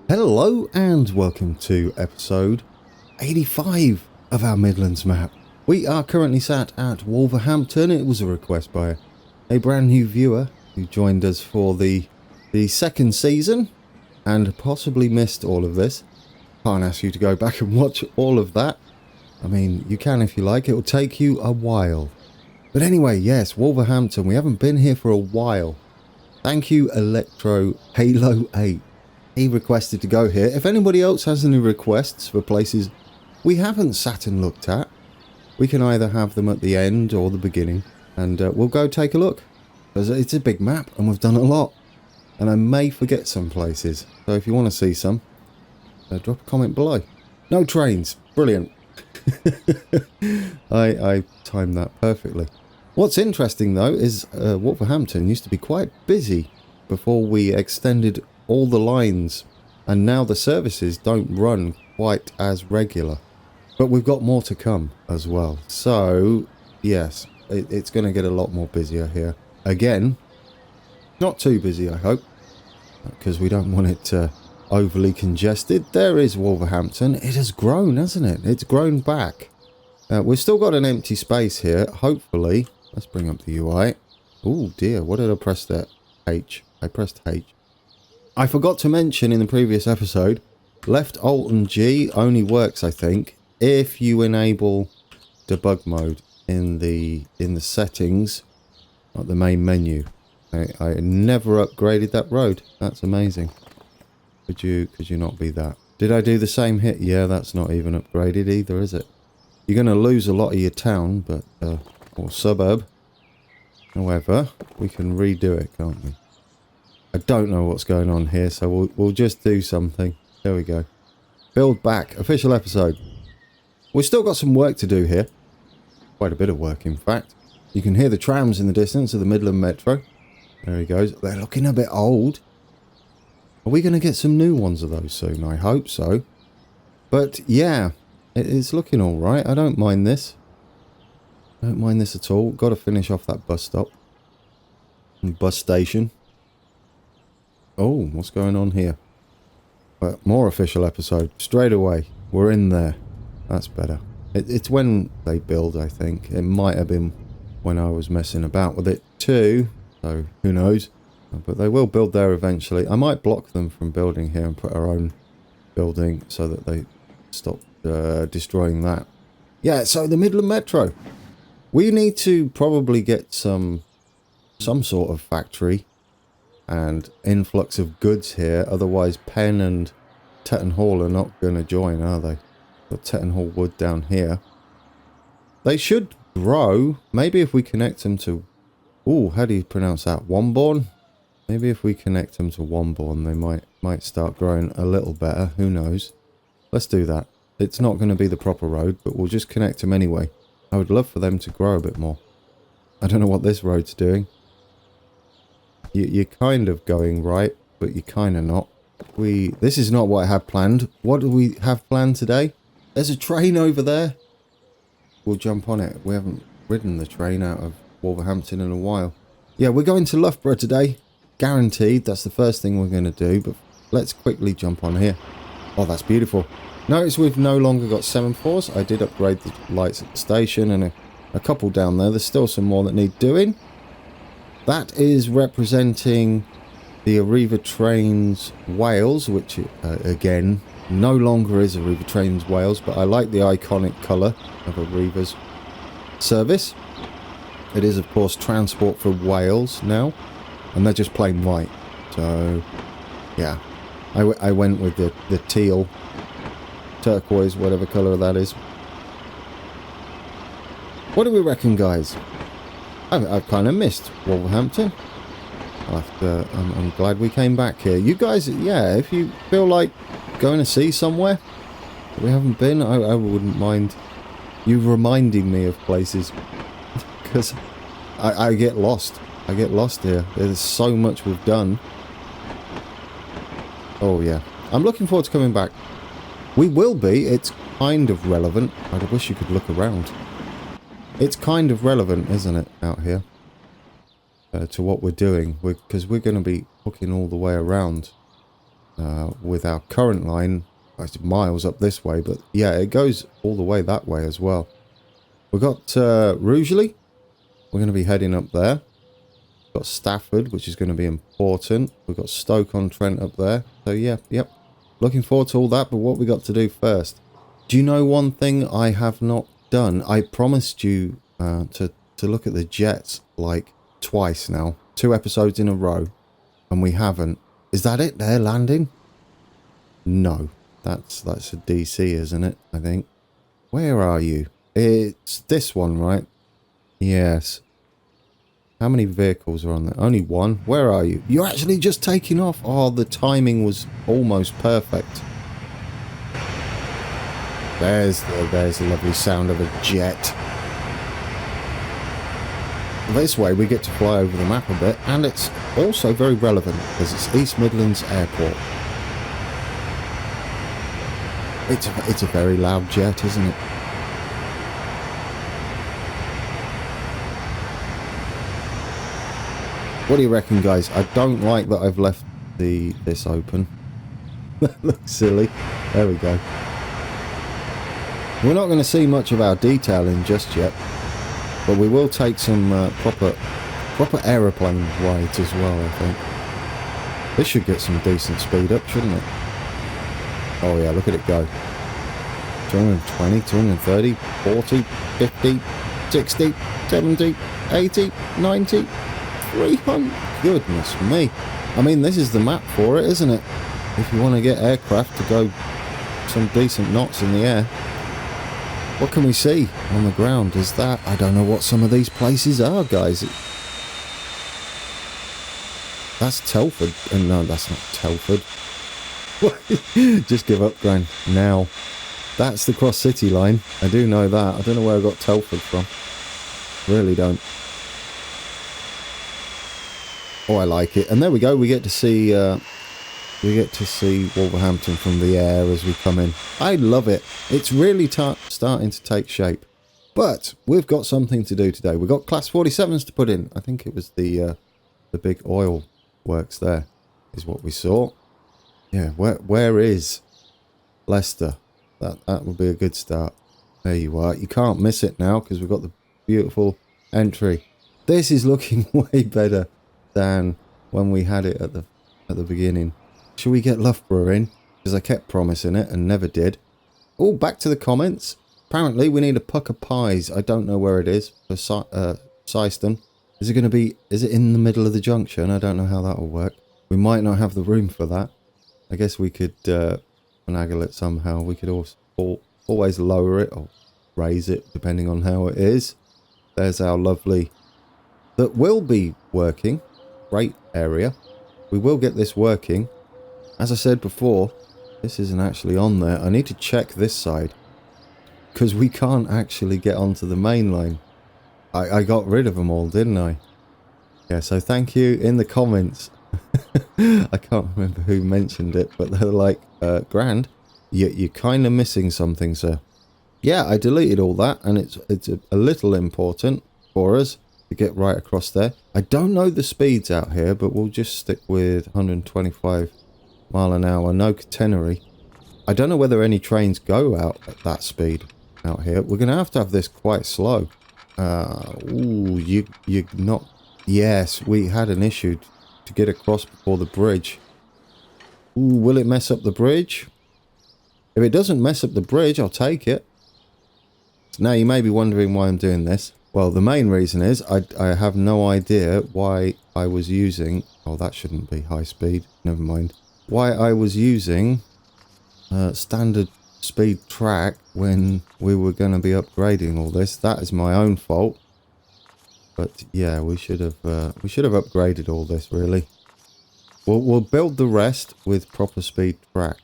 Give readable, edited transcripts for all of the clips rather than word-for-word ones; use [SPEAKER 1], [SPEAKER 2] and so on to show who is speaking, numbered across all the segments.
[SPEAKER 1] Hello and welcome to episode 85 of our Midlands map. We are currently sat at Wolverhampton. It was a request by a brand new viewer who joined us for the second season and possibly missed all of this. Can't ask you to go back and watch all of that. I mean, you can if you like. It will take you a while. But anyway, yes, Wolverhampton. We haven't been here for a while. Thank you, Electro Halo 8. He requested to go here. If anybody else has any requests for places we haven't sat and looked at, we can either have them at the end or the beginning, and we'll go take a look. Because it's a big map, and we've done a lot. And I may forget some places. So if you want to see some, drop a comment below. No trains. Brilliant. I timed that perfectly. What's interesting, though, is Wolverhampton used to be quite busy before we extended all the lines, and now the services don't run quite as regular, but we've got more to come as well. So yes, it's going to get a lot more busier here again. Not too busy, I hope, because we don't want it overly congested. There is Wolverhampton. It has grown, hasn't it? It's grown back. We've still got an empty space here, hopefully. Let's bring up the UI. Oh dear, what did I press there? H. I pressed H. I forgot to mention in the previous episode, left Alt and G only works, I think, if you enable debug mode in the settings, not the main menu. I never upgraded that road. That's amazing. Could you not be that? Did I do the same hit? Yeah, that's not even upgraded either, is it? You're going to lose a lot of your town, but or suburb. However, we can redo it, can't we? I don't know what's going on here, so we'll just do something. There we go. Build back. Official episode. We've still got some work to do here. Quite a bit of work, in fact. You can hear the trams in the distance of the Midland Metro. There he goes. They're looking a bit old. Are we going to get some new ones of those soon? I hope so. But yeah, it's looking all right. I don't mind this. I don't mind this at all. Got to finish off that bus stop. And bus station. Oh, what's going on here? But more official episode. Straight away. We're in there. That's better. It's when they build, I think. It might have been when I was messing about with it too. So, who knows? But they will build there eventually. I might block them from building here and put our own building so that they stop destroying that. Yeah, so the Midland Metro. We need to probably get some sort of factory and influx of goods here, otherwise Penn and Tetton Hall are not going to join, are they? Got Tetton Hall Wood down here. They should grow. Maybe if we connect them to... Oh, how do you pronounce that? Womborne? Maybe if we connect them to Womborne, they might start growing a little better. Who knows? Let's do that. It's not going to be the proper road, but we'll just connect them anyway. I would love for them to grow a bit more. I don't know what this road's doing. You're kind of going right, but you're kind of not. This is not what I had planned. What do we have planned today? There's a train over there. We'll jump on it. We haven't ridden the train out of Wolverhampton in a while. Yeah, we're going to Loughborough today. Guaranteed. That's the first thing we're going to do. But let's quickly jump on here. Oh, that's beautiful. Notice we've no longer got semaphores. I did upgrade the lights at the station and a couple down there. There's still some more that need doing. That is representing the Arriva Trains Wales, which, again, no longer is Arriva Trains Wales, but I like the iconic colour of Arriva's service. It is, of course, Transport for Wales now, and they're just plain white. So, yeah, I went with the teal, turquoise, whatever colour that is. What do we reckon, guys? I've kind of missed Wolverhampton. I'm glad we came back here. You guys, yeah, if you feel like going to see somewhere that we haven't been, I wouldn't mind you reminding me of places. Because I get lost. I get lost here. There's so much we've done. Oh, yeah. I'm looking forward to coming back. We will be. It's kind of relevant. I wish you could look around. It's kind of relevant, isn't it, out here? To what we're doing. Because we're going to be hooking all the way around. with our current line. It's miles up this way, but yeah, it goes all the way that way as well. We've got Rugeley. We're going to be heading up there. We've got Stafford, which is going to be important. We've got Stoke-on-Trent up there. So yeah, yep. Looking forward to all that, but what we got to do first? Do you know one thing I have not done? I promised you to look at the jets like twice now. 2 episodes in a row, and we haven't. Is that it? They're landing? No. That's a DC, isn't it? I think. Where are you? It's this one, right? Yes. How many vehicles are on there? Only one. Where are you? You're actually just taking off. Oh, the timing was almost perfect. There's the lovely sound of a jet. This way we get to fly over the map a bit, and it's also very relevant because it's East Midlands Airport. It's a very loud jet, isn't it? What do you reckon, guys? I don't like that I've left this open. That looks silly. There we go. We're not going to see much of our detailing just yet, but we will take some proper aeroplane rides as well, I think. This should get some decent speed up, shouldn't it? Oh yeah, look at it go. 220, 230, 40, 50, 60, 70, 80, 90, 300. Goodness me. I mean, this is the map for it, isn't it? If you want to get aircraft to go some decent knots in the air. What can we see on the ground? Is that... I don't know what some of these places are, guys. That's Telford. No, that's not Telford. Just give up, Gran. Now. That's the Cross City line. I do know that. I don't know where I got Telford from. Really don't. Oh, I like it. And there we go. We get to see Wolverhampton from the air as we come in. I love it. It's really starting to take shape. But we've got something to do today. We've got Class 47s to put in. I think it was the big oil works there is what we saw. Yeah, where is Leicester? That would be a good start. There you are. You can't miss it now because we've got the beautiful entry. This is looking way better than when we had it at the beginning. Should we get Loughborough in? Because I kept promising it and never did. Oh, back to the comments. Apparently we need a puck of pies. I don't know where it is for Syston. Is it in the middle of the junction? I don't know how that will work. We might not have the room for that. I guess we could finagle it somehow. We could also always lower it or raise it depending on how it is. There's our lovely... That will be working. Great area. We will get this working. As I said before, this isn't actually on there. I need to check this side. Because we can't actually get onto the main line. I got rid of them all, didn't I? Yeah, so thank you in the comments. I can't remember who mentioned it, but they're like, Grand, you're kind of missing something, sir. Yeah, I deleted all that, and it's a little important for us to get right across there. I don't know the speeds out here, but we'll just stick with 125 mile an hour, no catenary. I don't know whether any trains go out at that speed out here. We're going to have this quite slow. Ooh, you're not... Yes, we had an issue to get across before the bridge. Ooh, will it mess up the bridge? If it doesn't mess up the bridge, I'll take it. So now you may be wondering why I'm doing this. Well, the main reason is I have no idea why I was using... Oh, that shouldn't be high speed. Never mind. Why I was using standard speed track when we were going to be upgrading all this. That is my own fault. But yeah, we should have upgraded all this, really. We'll build the rest with proper speed track.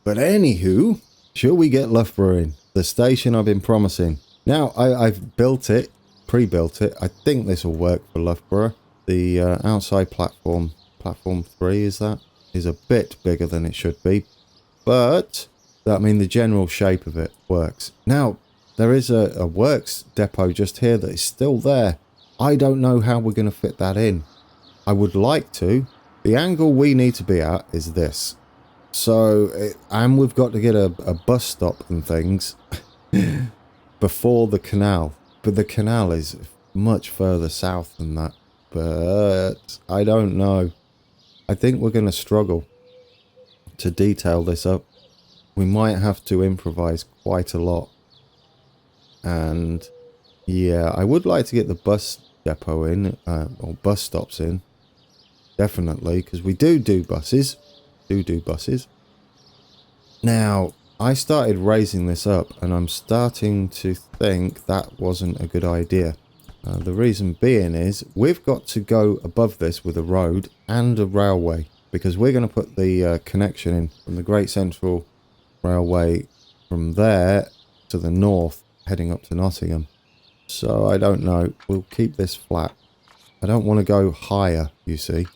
[SPEAKER 1] But anywho, shall we get Loughborough in? The station I've been promising. Now, I've built it, pre-built it. I think this will work for Loughborough. The outside platform 3 is a bit bigger than it should be. But, I mean, the general shape of it works. Now, there is a works depot just here that is still there. I don't know how we're going to fit that in. I would like to. The angle we need to be at is this. And we've got to get a bus stop and things before the canal. But the canal is much further south than that. But I don't know. I think we're going to struggle to detail this up. We might have to improvise quite a lot. And yeah, I would like to get the bus depot in, or bus stops in. Definitely, because we do buses. Do buses. Now, I started raising this up, and I'm starting to think that wasn't a good idea. The reason being is, we've got to go above this with a road and a railway, because we're going to put the connection in from the Great Central Railway from there to the north, heading up to Nottingham. So, I don't know. We'll keep this flat. I don't want to go higher, you see.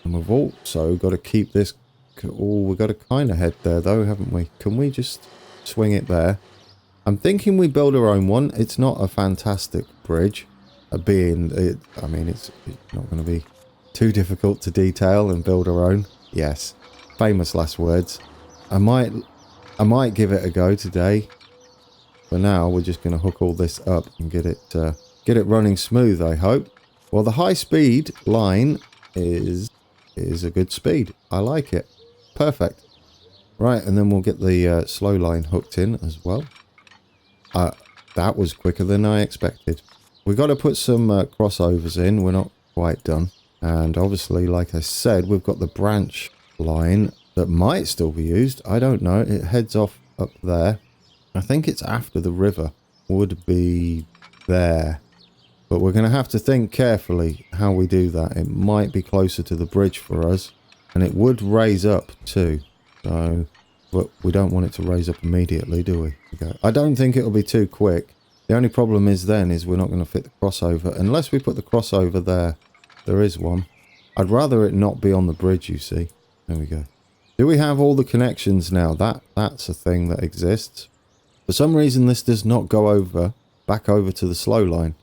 [SPEAKER 1] And we've also got to keep this... Oh, we've got to kind of head there, though, haven't we? Can we just swing it there? I'm thinking we build our own one. It's not a fantastic bridge. I mean, it's not going to be too difficult to detail and build our own. Yes. Famous last words. I might give it a go today. For now, we're just going to hook all this up and get it running smooth, I hope. Well, the high-speed line is a good speed. I like it. Perfect. Right, and then we'll get the slow line hooked in as well. That was quicker than I expected. We've got to put some crossovers in. We're not quite done. And obviously, like I said, we've got the branch line that might still be used. I don't know. It heads off up there. I think it's after the river. Would be there. But we're going to have to think carefully how we do that. It might be closer to the bridge for us. And it would raise up too. So, but we don't want it to raise up immediately, do we? Okay. I don't think it'll be too quick. The only problem is we're not going to fit the crossover. Unless we put the crossover there. There is one. I'd rather it not be on the bridge, you see. There we go. Do we have all the connections now? That's a thing that exists. For some reason, this does not go back over to the slow line.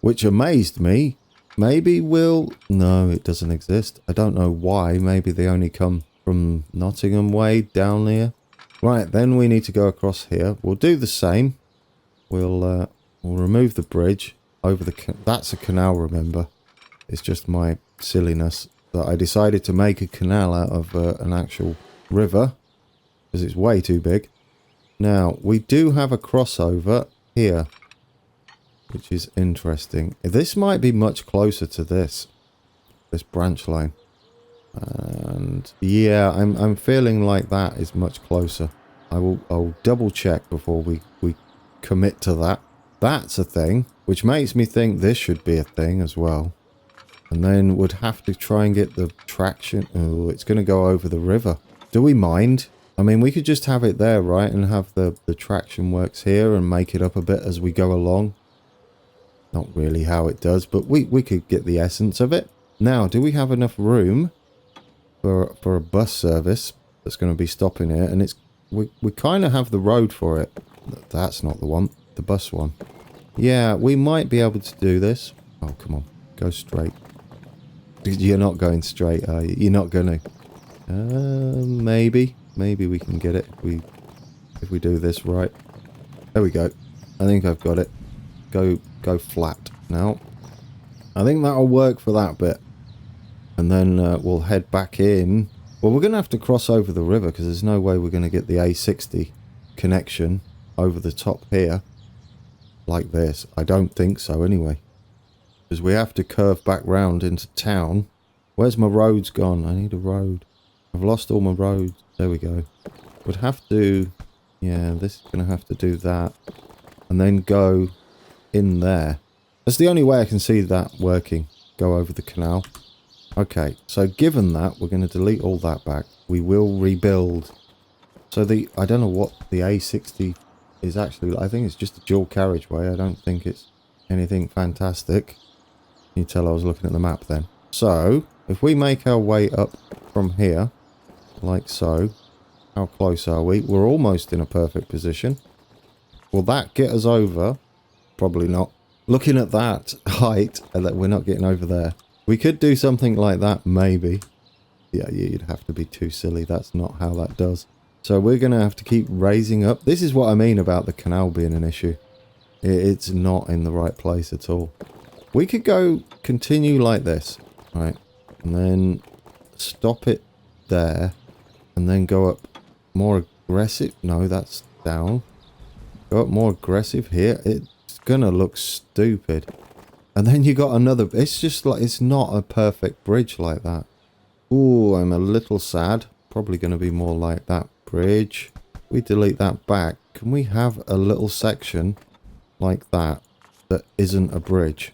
[SPEAKER 1] Which amazed me. Maybe no, it doesn't exist. I don't know why. Maybe they only come from Nottingham way down here. Right, then we need to go across here. We'll do the same. We'll remove the bridge over the... That's a canal, remember. It's just my silliness that I decided to make a canal out of an actual river. Because it's way too big. Now, we do have a crossover here. Which is interesting. This might be much closer to this branch line. And yeah, I'm feeling like that is much closer. I'll double check before we commit to that. That's a thing, which makes me think this should be a thing as well. And then would have to try and get the traction. Oh, it's going to go over the river. Do we mind? I mean, we could just have it there, right? And have the traction works here and make it up a bit as we go along. Not really how it does, but we could get the essence of it. Now, do we have enough room for a bus service that's going to be stopping here? And we kind of have the road for it. That's not the one, the bus one. Yeah, we might be able to do this. Oh, come on, go straight. You're not going straight, are you? You're not going to. Maybe we can get it if we do this right. There we go. I think I've got it. Go flat now. I think that'll work for that bit. And then we'll head back in. Well, we're going to have to cross over the river because there's no way we're going to get the A60 connection over the top here like this. I don't think so anyway. Because we have to curve back round into town. Where's my roads gone? I need a road. I've lost all my roads. There we go. Would have to... Yeah, this is going to have to do that. And then go... in there. That's the only way I can see that working. Go over the canal. Okay, so given that, we're going to delete all that back. We will rebuild. So I don't know what the A60 is actually. I think it's just a dual carriageway. I don't think it's anything fantastic. You tell I was looking at the map then. So, if we make our way up from here, like so, how close are we? We're almost in a perfect position. Will that get us over? Probably not. Looking at that height, and that we're not getting over there. We could do something like that, maybe. Yeah, you'd have to be too silly. That's not how that does. So we're going to have to keep raising up. This is what I mean about the canal being an issue. It's not in the right place at all. We could go continue like this, right? And then stop it there. And then go up more aggressive. No, that's down. Go up more aggressive here. It's going to look stupid. And then you got another. It's just like, it's not a perfect bridge like that. Ooh, I'm a little sad. Probably going to be more like that bridge. We delete that back. Can we have a little section like that isn't a bridge?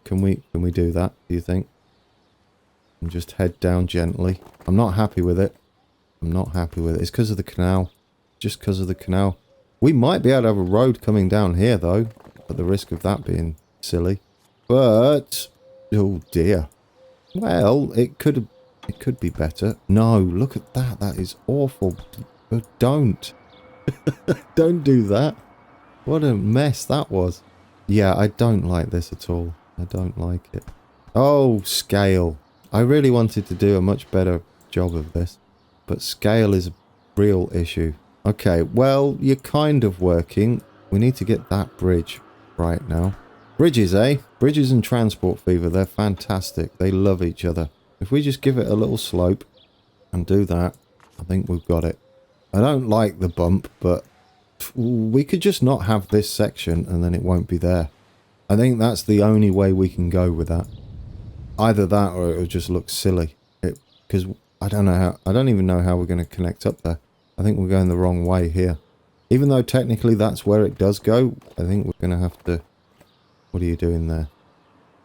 [SPEAKER 1] Can we do that, do you think? And just head down gently. I'm not happy with it. I'm not happy with it. It's because of the canal. Just because of the canal. We might be able to have a road coming down here, though. At the risk of that being silly. But, oh dear. Well, it could be better. No, look at that. That is awful. But don't. Don't do that. What a mess that was. Yeah, I don't like this at all. I don't like it. Oh, scale. I really wanted to do a much better job of this. But scale is a real issue. Okay, well, you're kind of working. We need to get that bridge right now. Bridges, eh? Bridges and transport fever, they're fantastic. They love each other. If we just give it a little slope and do that, I think we've got it. I don't like the bump, but we could just not have this section and then it won't be there. I think that's the only way we can go with that. Either that or it'll just look silly. Because I don't even know how we're going to connect up there. I think we're going the wrong way here. Even though technically that's where it does go, I think we're going to have to... What are you doing there?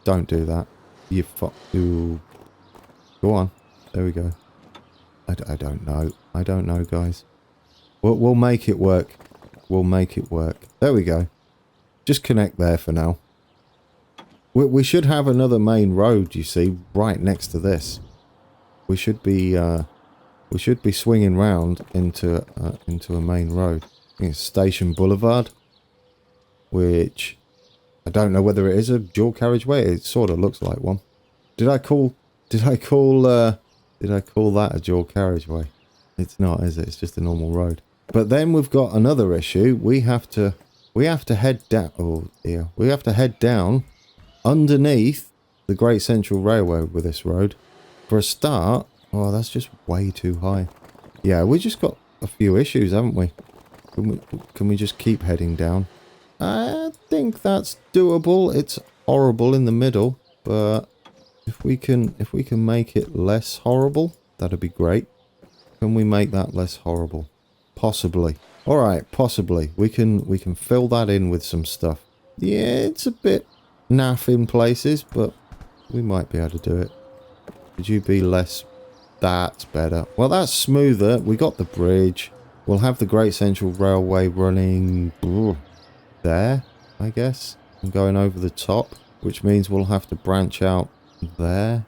[SPEAKER 1] Don't do that. You fuck... Ooh. Go on. There we go. I don't know. I don't know, guys. We'll make it work. We'll make it work. There we go. Just connect there for now. We should have another main road, you see, right next to this. We should be swinging round into a main road. I think it's Station Boulevard, which I don't know whether it is a dual carriageway. It sort of looks like one. Did I call that a dual carriageway? It's not, is it? It's just a normal road. But then we've got another issue. We have to head down. Oh dear. We have to head down underneath the Great Central Railway with this road. For a start, oh, that's just way too high. Yeah, we just got a few issues, haven't we? Can we just keep heading down? I think that's doable. It's horrible in the middle, but if we can make it less horrible, that'd be great. Can we make that less horrible? Possibly. All right, possibly. We can fill that in with some stuff. Yeah, it's a bit naff in places, but we might be able to do it. Could you be less? That's better. Well, that's smoother. We got the bridge. We'll have the Great Central Railway running there, I guess. And going over the top, which means we'll have to branch out there.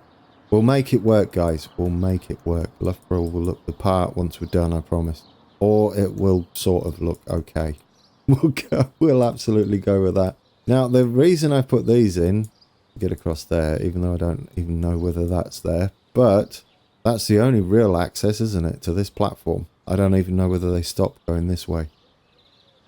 [SPEAKER 1] We'll make it work, guys. We'll make it work. Loughborough will look the part once we're done, I promise. Or it will sort of look okay. We'll absolutely go with that. Now, the reason I put these in, get across there, even though I don't even know whether that's there, but that's the only real access, isn't it, to this platform? I don't even know whether they stop going this way.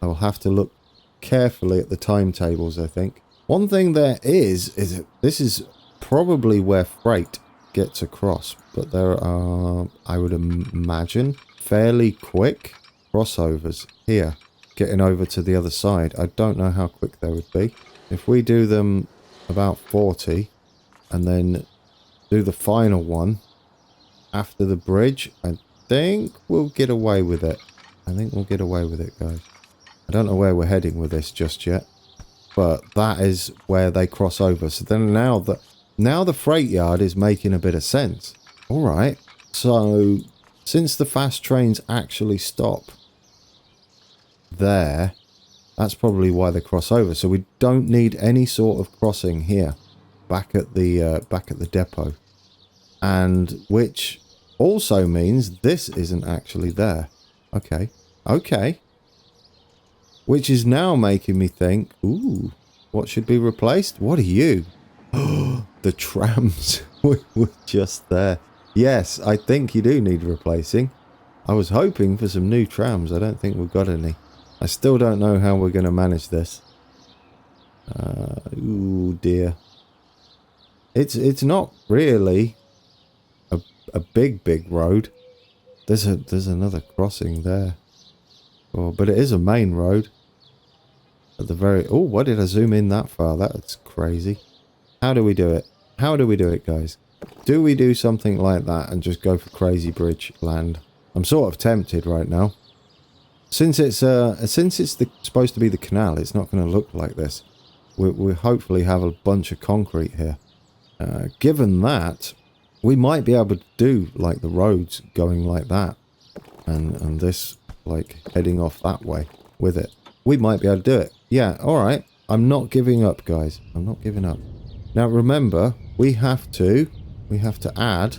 [SPEAKER 1] I will have to look carefully at the timetables, I think. One thing there is that this is probably where freight gets across, but there are, I would imagine, fairly quick crossovers here, getting over to the other side. I don't know how quick they would be. If we do them about 40 and then do the final one after the bridge, I think we'll get away with it. I think we'll get away with it, guys. I don't know where we're heading with this just yet, but that is where they cross over. So then now the freight yard is making a bit of sense. All right, so since the fast trains actually stop there, that's probably why they cross over. So we don't need any sort of crossing here, back at the depot, and which also means this isn't actually there. Okay, which is now making me think, ooh, what should be replaced? What are you? The trams were just there. Yes, I think you do need replacing. I was hoping for some new trams. I don't think we've got any. I still don't know how we're going to manage this. Ooh dear. It's not really a big road. There's another crossing there. Oh, but it is a main road. At the very... Oh, why did I zoom in that far? That's crazy. How do we do it? How do we do it, guys? Do we do something like that and just go for crazy bridge land? I'm sort of tempted right now. Since it's supposed to be the canal, it's not going to look like this. We hopefully have a bunch of concrete here. Given that, we might be able to do like the roads going like that, and this like heading off that way with it. We might be able to do it. Yeah, all right. I'm not giving up, guys. I'm not giving up. Now remember, we have to add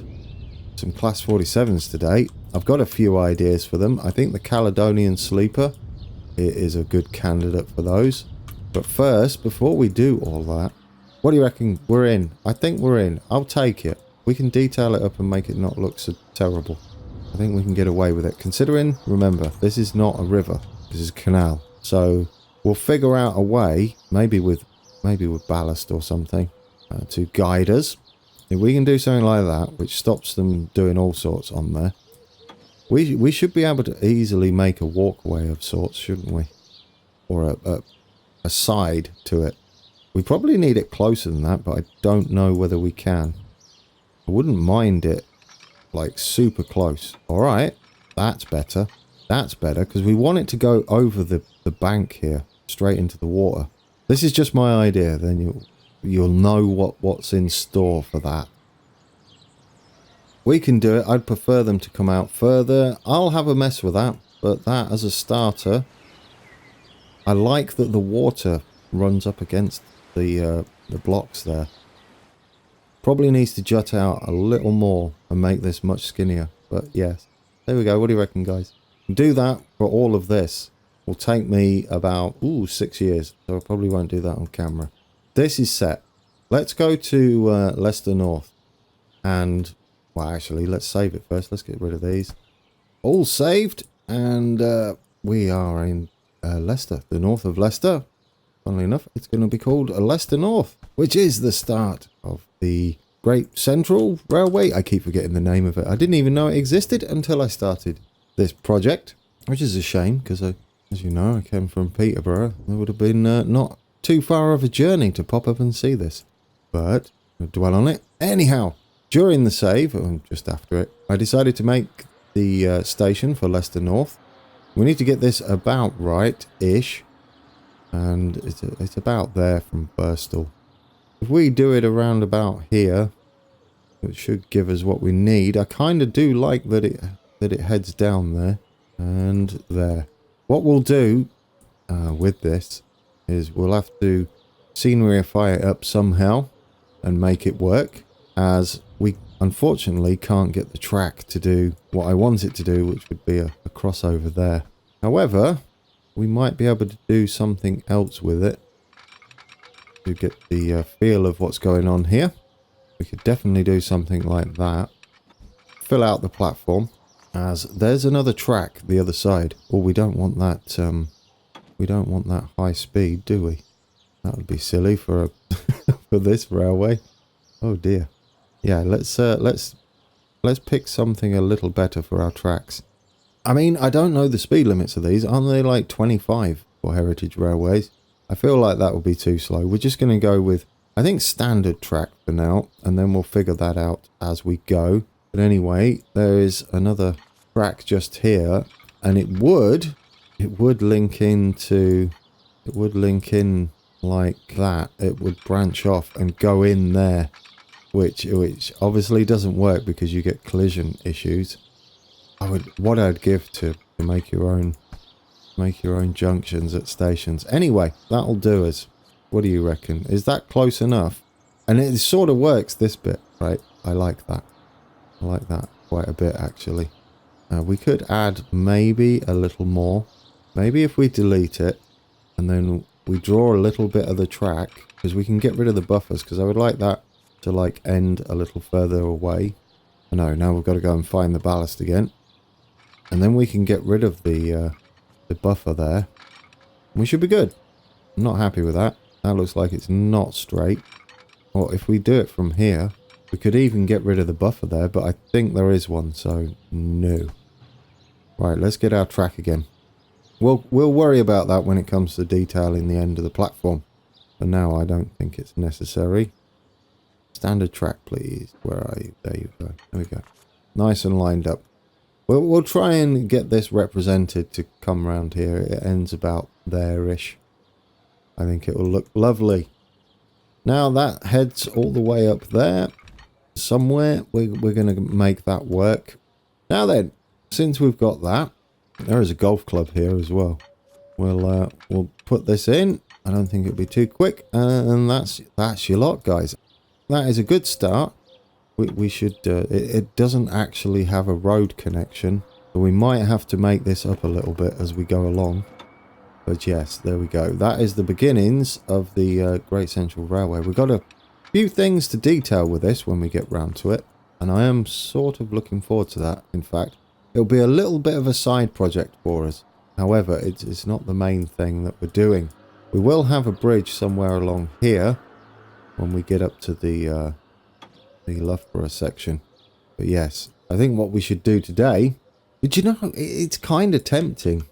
[SPEAKER 1] some Class 47s today. I've got a few ideas for them. I think the Caledonian sleeper is a good candidate for those. But first, before we do all that, what do you reckon? We're in. I think we're in. I'll take it. We can detail it up and make it not look so terrible. I think we can get away with it. Considering, remember, this is not a river. This is a canal. So we'll figure out a way, maybe with ballast or something, to guide us. If we can do something like that, which stops them doing all sorts on there, we should be able to easily make a walkway of sorts, shouldn't we? Or a side to it. We probably need it closer than that, but I don't know whether we can. I wouldn't mind it like super close. Alright, that's better. That's better, because we want it to go over the bank here, straight into the water. This is just my idea, then you'll know what's in store for that. We can do it. I'd prefer them to come out further. I'll have a mess with that, but that as a starter, I like that the water runs up against the blocks there. Probably needs to jut out a little more and make this much skinnier, but yes. There we go. What do you reckon, guys? Do that for all of this. Will take me about 6 years, so I probably won't do that on camera. This is set. Let's go to Leicester North, and well, actually, let's save it first. Let's get rid of these. All saved, and we are in Leicester, the north of Leicester. Funnily enough, it's going to be called Leicester North, which is the start of the Great Central Railway. I keep forgetting the name of it. I didn't even know it existed until I started this project, which is a shame because, as you know, I came from Peterborough. It would have been not too far of a journey to pop up and see this, but I'll dwell on it. Anyhow, during the save, or just after it, I decided to make the station for Leicester North. We need to get this about right-ish, and it's about there from Birstall. If we do it around about here, it should give us what we need. I kind of do like that it heads down there and there. What we'll do with this is we'll have to scenerify it up somehow and make it work, as we unfortunately can't get the track to do what I want it to do, which would be a crossover there. However, we might be able to do something else with it to get the feel of what's going on here. We could definitely do something like that. Fill out the platform, as there's another track the other side. Oh, we don't want that. We don't want that high speed, do we? That would be silly for for this railway. Oh dear. Yeah, let's pick something a little better for our tracks. I mean, I don't know the speed limits of these. Aren't they like 25 for heritage railways? I feel like that would be too slow. We're just going to go with, I think, standard track for now, and then we'll figure that out as we go. But anyway, there is another track just here, and it would link in like that. It would branch off and go in there, which obviously doesn't work because you get collision issues. What I'd give to make your own junctions at stations. Anyway, that'll do us. What do you reckon? Is that close enough? And it sort of works, this bit, right? I like that. I like that quite a bit, actually. We could add maybe a little more. Maybe if we delete it and then we draw a little bit of the track, because we can get rid of the buffers, because I would like that to like end a little further away. I know, now we've got to go and find the ballast again. And then we can get rid of the buffer there. We should be good. I'm not happy with that. That looks like it's not straight. Or if we do it from here, we could even get rid of the buffer there, but I think there is one, so no. Right, let's get our track again. We'll worry about that when it comes to detailing the end of the platform. For now, I don't think it's necessary. Standard track, please. Where are you? There you go. There we go. Nice and lined up. We'll try and get this represented to come around here. It ends about there-ish. I think it will look lovely. Now that heads all the way up there. Somewhere. We're going to make that work. Now then, since we've got that, there is a golf club here as well. We'll put this in. I don't think it'll be too quick. And that's your lot, guys. That is a good start. We should... it doesn't actually have a road connection. So we might have to make this up a little bit as we go along. But yes, there we go. That is the beginnings of the Great Central Railway. We've got a few things to detail with this when we get round to it. And I am sort of looking forward to that, in fact. It'll be a little bit of a side project for us. However, it's not the main thing that we're doing. We will have a bridge somewhere along here when we get up to the Loughborough section. But yes, I think what we should do today... But you know, it's kind of tempting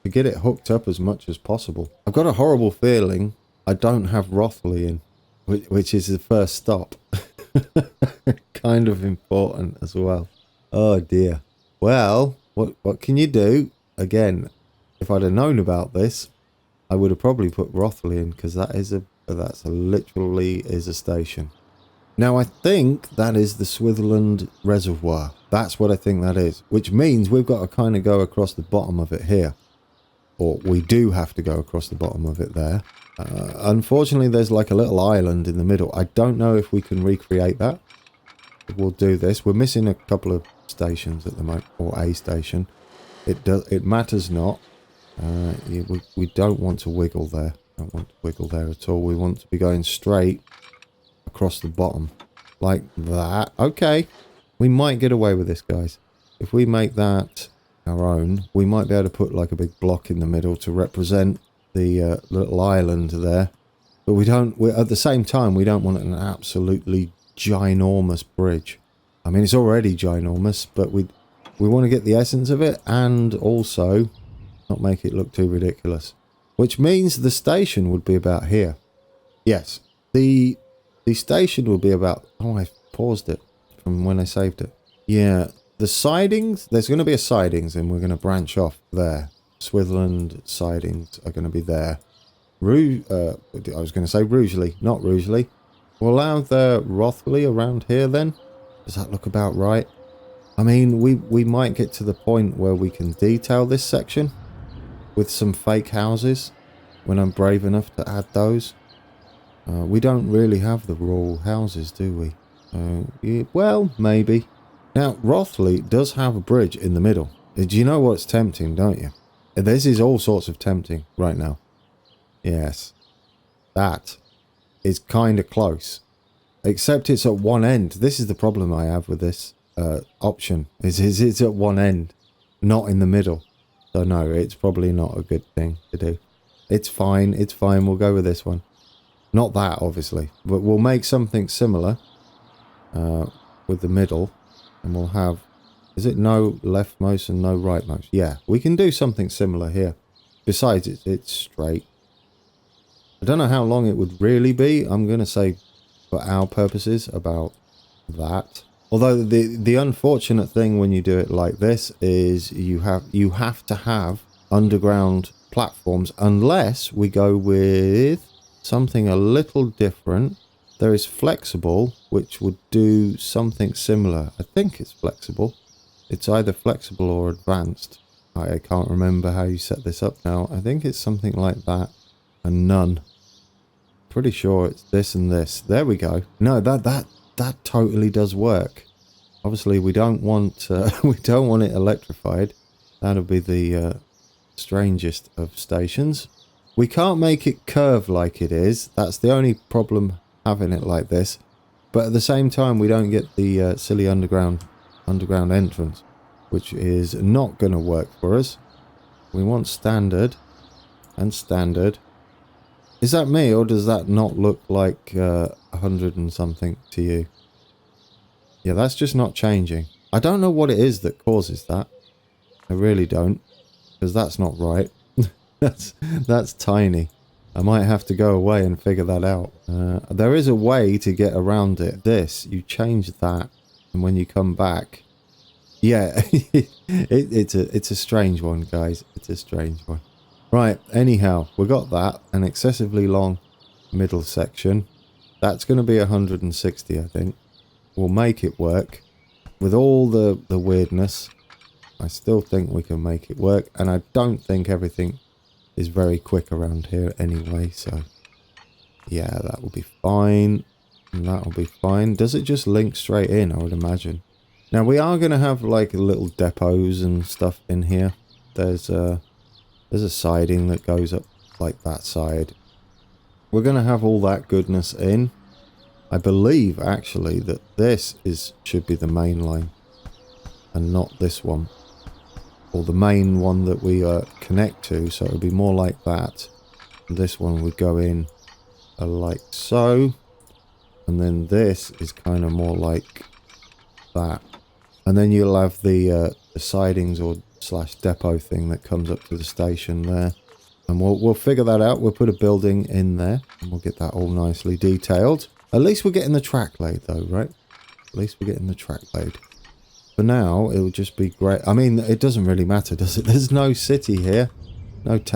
[SPEAKER 1] to get it hooked up as much as possible. I've got a horrible feeling I don't have Rothley in, which is the first stop. Kind of important as well. Oh dear. Well, what can you do? Again, if I'd have known about this, I would have probably put Rothley in, because that's literally a station. Now I think that is the Switherland Reservoir. That's what I think that is, which means we've got to kind of go across the bottom of it here. Or we do have to go across the bottom of it there. Unfortunately, there's like a little island in the middle. I don't know if we can recreate that. We'll do this. We're missing a couple of stations at the moment, or a station. It matters not. We don't want to wiggle there. Don't want to wiggle there at all. We want to be going straight across the bottom like that. Okay, we might get away with this, guys. If we make that our own, we might be able to put like a big block in the middle to represent the little island there. But at the same time, we don't want an absolutely ginormous bridge. I mean, it's already ginormous, but we want to get the essence of it and also not make it look too ridiculous. Which means the station would be about here. Yes, the station will be about... Oh, I paused it from when I saved it. Yeah, the sidings... There's going to be a sidings and we're going to branch off there. Switherland sidings are going to be there. I was going to say Rugeley, not Rugeley. We'll have the Rothley around here then. Does that look about right? I mean, we might get to the point where we can detail this section with some fake houses when I'm brave enough to add those. We don't really have the raw houses, do we? Yeah, well, maybe. Now, Rothley does have a bridge in the middle. Do you know what's tempting, don't you? This is all sorts of tempting right now. Yes. That is kind of close. Except it's at one end. This is the problem I have with this option. Is it's at one end, not in the middle. So no, it's probably not a good thing to do. It's fine. It's fine. We'll go with this one. Not that, obviously. But we'll make something similar with the middle. And we'll have... Is it no leftmost and no rightmost? Yeah, we can do something similar here. Besides, it's straight. I don't know how long it would really be. I'm going to say, for our purposes, about that. Although the unfortunate thing when you do it like this is you have to have underground platforms unless we go with something a little different. There is flexible, which would do something similar. I think it's flexible. It's either flexible or advanced. I can't remember how you set this up now. I think it's something like that. And none. Pretty sure it's this and this. There we go. No, that totally does work. Obviously, we don't want it electrified. That'll be the strangest of stations. We can't make it curve like it is. That's the only problem having it like this. But at the same time, we don't get the silly underground entrance, which is not going to work for us. We want standard and standard. Is that me, or does that not look like 100 and something to you? Yeah, that's just not changing. I don't know what it is that causes that. I really don't, because that's not right. that's tiny. I might have to go away and figure that out. There is a way to get around it. This, you change that, and when you come back, yeah, it's a strange one, guys. It's a strange one. Right, anyhow, we got that, an excessively long middle section. That's going to be 160, I think. We'll make it work. With all the weirdness, I still think we can make it work, and I don't think everything is very quick around here anyway, so yeah, that will be fine. And that will be fine. Does it just link straight in, I would imagine? Now, we are going to have like little depots and stuff in here. There's a siding that goes up like that side. We're going to have all that goodness in. I believe actually that this should be the main line and not this one, or the main one that we connect to, so it would be more like that. And this one would go in like so, and then this is kind of more like that, and then you'll have the sidings or / depot thing that comes up to the station there, and we'll figure that out. We'll put a building in there and we'll get that all nicely detailed. At least we're getting the track laid though, right? At least we're getting the track laid. For now, it would just be great. I mean, it doesn't really matter, does it? There's no city here. Not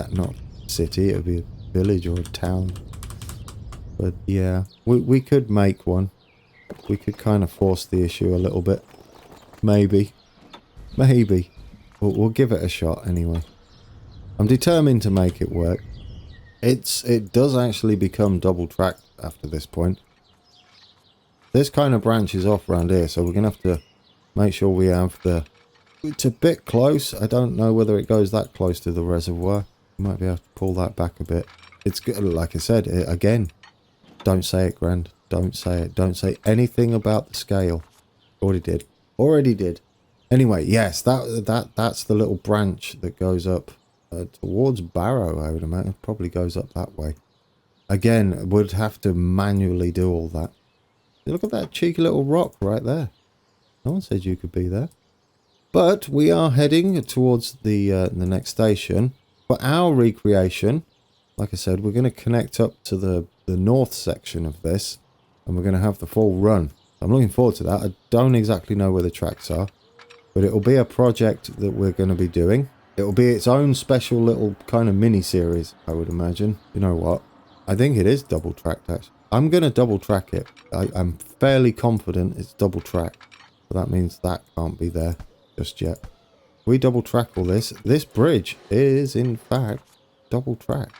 [SPEAKER 1] city, it would be a village or a town. But yeah, we could make one. We could kind of force the issue a little bit. Maybe. Maybe. We'll give it a shot anyway. I'm determined to make it work. It does actually become double tracked after this point. This kind of branches off around here, so we're going to have to make sure we have the... It's a bit close. I don't know whether it goes that close to the reservoir. We might be able to pull that back a bit. It's good, like I said, again, don't say it, Grand. Don't say it. Don't say anything about the scale. Already did. Already did. Anyway, yes, that's the little branch that goes up towards Barrow, I would imagine. It probably goes up that way. Again, would have to manually do all that. Look at that cheeky little rock right there. No one said you could be there. But we are heading towards the next station. For our recreation, like I said, we're going to connect up to the north section of this, and we're going to have the full run. I'm looking forward to that. I don't exactly know where the tracks are, but it'll be a project that we're going to be doing. It'll be its own special little kind of mini-series, I would imagine. You know what? I think it is double tracked, actually. I'm going to double track it. I'm fairly confident it's double tracked. But that means that can't be there just yet. We double track all this. This bridge is, in fact, double tracked.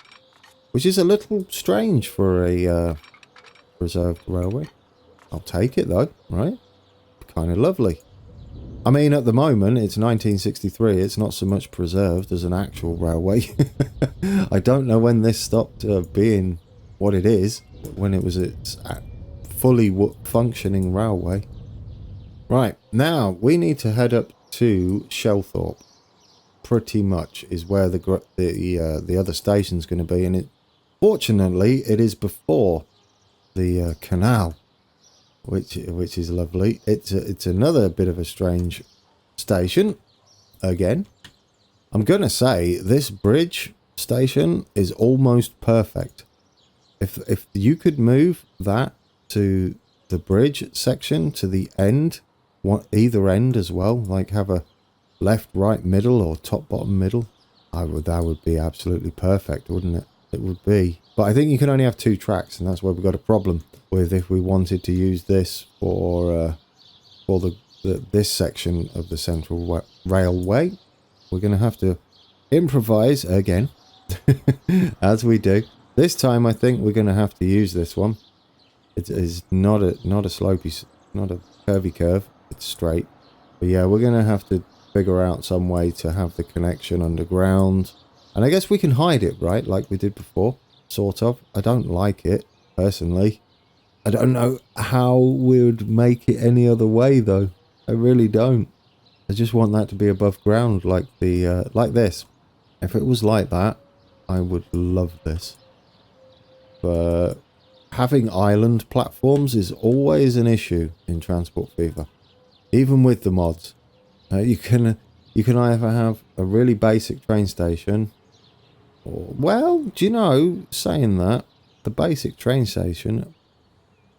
[SPEAKER 1] Which is a little strange for a reserved railway. I'll take it, though, right? Kind of lovely. I mean, at the moment, it's 1963. It's not so much preserved as an actual railway. I don't know when this stopped being what it is, when it was its fully functioning railway. Right, now we need to head up to Shelthorpe. Pretty much is where the other station's going to be, and fortunately it is before the canal, which is lovely. It's another bit of a strange station. Again, I'm gonna say this bridge station is almost perfect. If you could move that to the bridge section to the end, either end as well, like have a left, right, middle, or top, bottom, middle, that would be absolutely perfect, wouldn't it? It would be. But I think you can only have 2 tracks, and that's where we've got a problem with if we wanted to use this for this section of the Central Railway. We're going to have to improvise again, as we do. This time, I think we're going to have to use this one. It is not a slopey, not a curvy curve. It's straight. But yeah, we're going to have to figure out some way to have the connection underground. And I guess we can hide it, right? Like we did before, sort of. I don't like it, personally. I don't know how we would make it any other way, though. I really don't. I just want that to be above ground, like the like this. If it was like that, I would love this. But having island platforms is always an issue in Transport Fever, even with the mods. You can either have a really basic train station, or, well, do you know, saying that, the basic train station,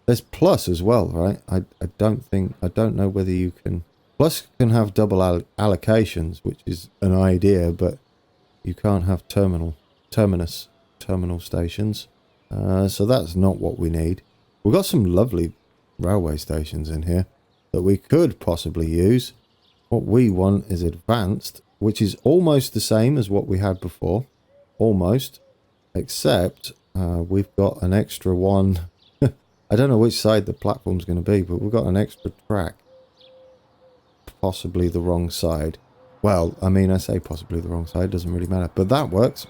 [SPEAKER 1] there's Plus as well, right? I don't know whether you can. Plus can have double allocations, which is an idea, but you can't have terminal stations. So that's not what we need. We've got some lovely railway stations in here that we could possibly use. What we want is advanced, which is almost the same as what we had before. Almost. Except we've got an extra one. I don't know which side the platform's going to be, but we've got an extra track. Possibly the wrong side. Well, I mean, I say possibly the wrong side. Doesn't really matter. But that works.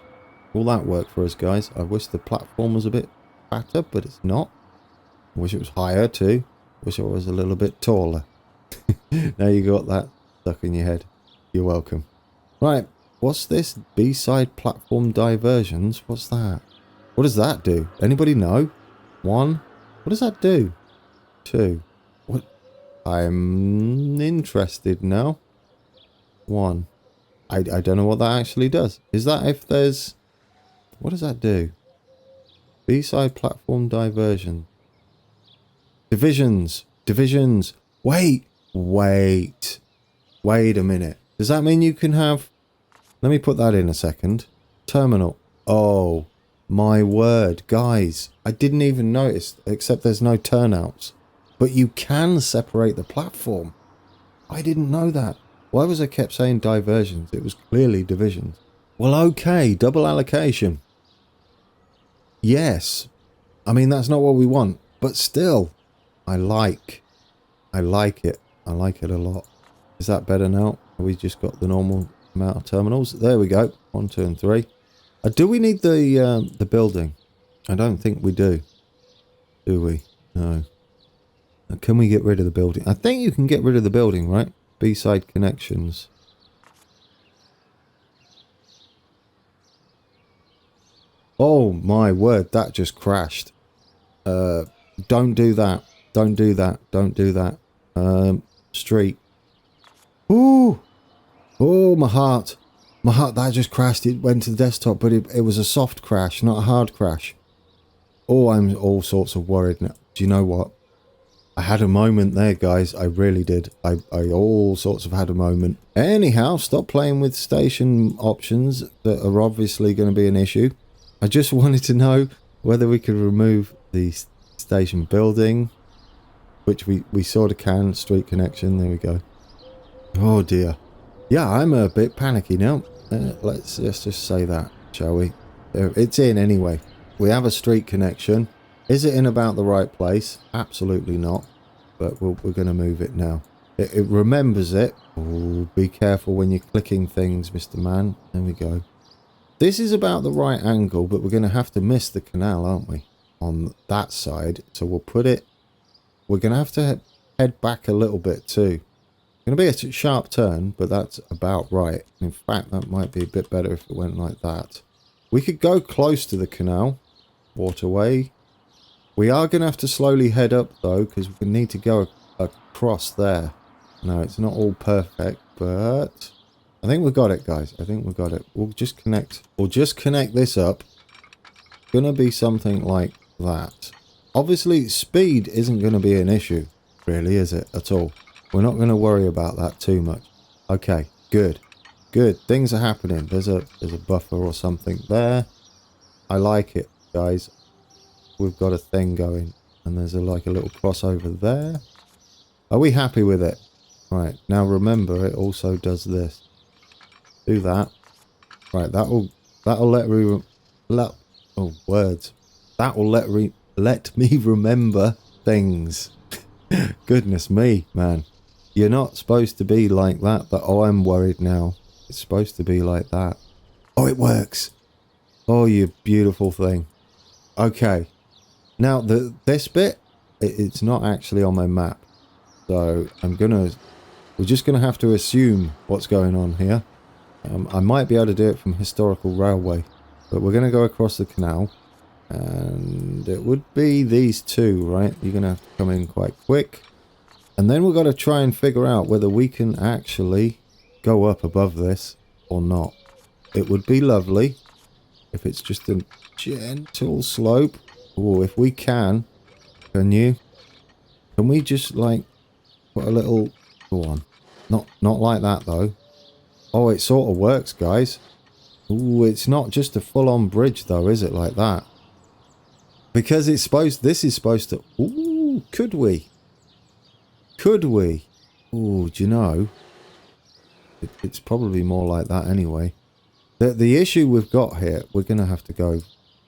[SPEAKER 1] Will that work for us, guys? I wish the platform was a bit fatter, but it's not. I wish it was higher, too. Wish it was a little bit taller. Now you got that stuck in your head. You're welcome. Right. What's this? B-side platform diversions? What's that? What does that do? Anybody know? 1. What does that do? 2. What? I'm interested now. 1. I don't know what that actually does. Is that if there's... What does that do? B-side platform diversion. Divisions. Wait a minute. Does that mean you can have... Let me put that in a second. Terminal. Oh, my word. Guys, I didn't even notice, except there's no turnouts. But you can separate the platform. I didn't know that. Why was I kept saying diversions? It was clearly divisions. Well, okay, double allocation. Yes. I mean, that's not what we want. But still, I like it. I like it a lot. Is that better now? Have we just got the normal amount of terminals? There we go. 1, 2, and 3. Do we need the building? I don't think we do. Do we? No. Can we get rid of the building? I think you can get rid of the building, right? B-side connections. Oh my word, that just crashed. Don't do that. Don't do that. Don't do that. Street. Ooh. Oh, my heart. My heart, that just crashed. It went to the desktop, but it was a soft crash, not a hard crash. Oh, I'm all sorts of worried now. Do you know what? I had a moment there, guys. I really did. I all sorts of had a moment. Anyhow, stop playing with station options that are obviously going to be an issue. I just wanted to know whether we could remove the station building, which we sort of can. Street connection. There we go. Oh, dear. Yeah, I'm a bit panicky now. Let's just say that, shall we? It's in anyway. We have a street connection. Is it in about the right place? Absolutely not. But we're going to move it now. It remembers it. Oh, be careful when you're clicking things, Mr. Man. There we go. This is about the right angle, but we're going to have to miss the canal, aren't we? On that side. So we'll put it... We're going to have to head back a little bit too. It's going to be a sharp turn, but that's about right. In fact, that might be a bit better if it went like that. We could go close to the canal. Waterway. We are going to have to slowly head up, though, because we need to go across there. No, it's not all perfect, but I think we've got it, guys. I think we've got it. We'll just connect this up. It's going to be something like that. Obviously, speed isn't going to be an issue, really, is it, at all? We're not going to worry about that too much. Okay, good. Good. Things are happening. There's a buffer or something there. I like it, guys. We've got a thing going. And there's like a little crossover there. Are we happy with it? Right. Now remember, it also does this. Do that. Right. That'll let me... Oh, words. That will let me remember things. Goodness me, man. You're not supposed to be like that, but oh, I'm worried now. It's supposed to be like that. Oh, it works. Oh, you beautiful thing. Okay. Now, this bit, it's not actually on my map. So we're just gonna have to assume what's going on here. I might be able to do it from historical railway, but we're gonna go across the canal, and it would be these two, right? You're gonna have to come in quite quick, and then we've got to try and figure out whether we can actually go up above this or not. It would be lovely if it's just a gentle slope. Oh, if we can we just like put a little, go on, not like that though. Oh, it sort of works, guys. Ooh, it's not just a full-on bridge though, is it, like that? Because this is supposed to, ooh, could we? Ooh, do you know? It's probably more like that anyway. The issue we've got here, we're going to have to go,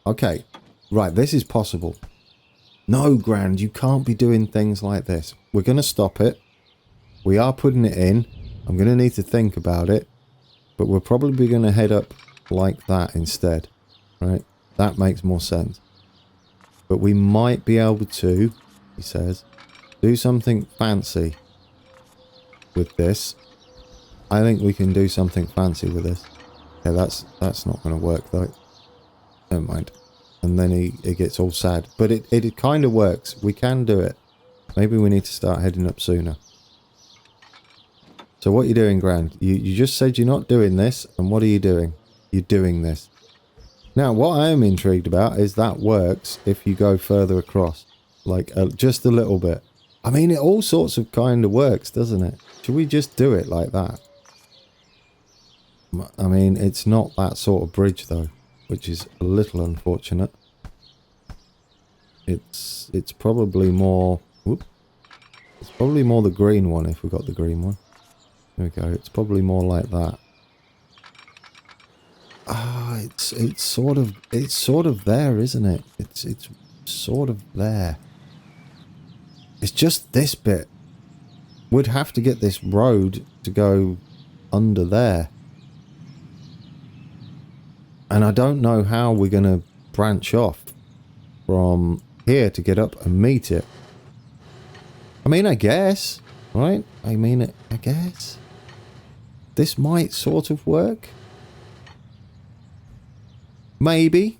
[SPEAKER 1] okay, right, this is possible. No, Grand, you can't be doing things like this. We're going to stop it. We are putting it in. I'm going to need to think about it. But we're probably going to head up like that instead. Right? That makes more sense. But we might be able to, he says, do something fancy with this. I think we can do something fancy with this. Okay, that's not going to work though. Never mind. And then he gets all sad. But it kind of works. We can do it. Maybe we need to start heading up sooner. So what are you doing, Grand? You just said you're not doing this. And what are you doing? You're doing this. Now, what I am intrigued about is that works if you go further across. Like, just a little bit. I mean, it all sorts of kind of works, doesn't it? Should we just do it like that? I mean, it's not that sort of bridge, though. Which is a little unfortunate. It's probably more... Whoop, it's probably more the green one, if we got the green one. There we go. It's probably more like that. Ah, it's sort of there, isn't it? It's sort of there. It's just this bit. We'd have to get this road to go under there. And I don't know how we're going to branch off from here to get up and meet it. I mean, I guess, right? I mean, I guess. This might sort of work. Maybe.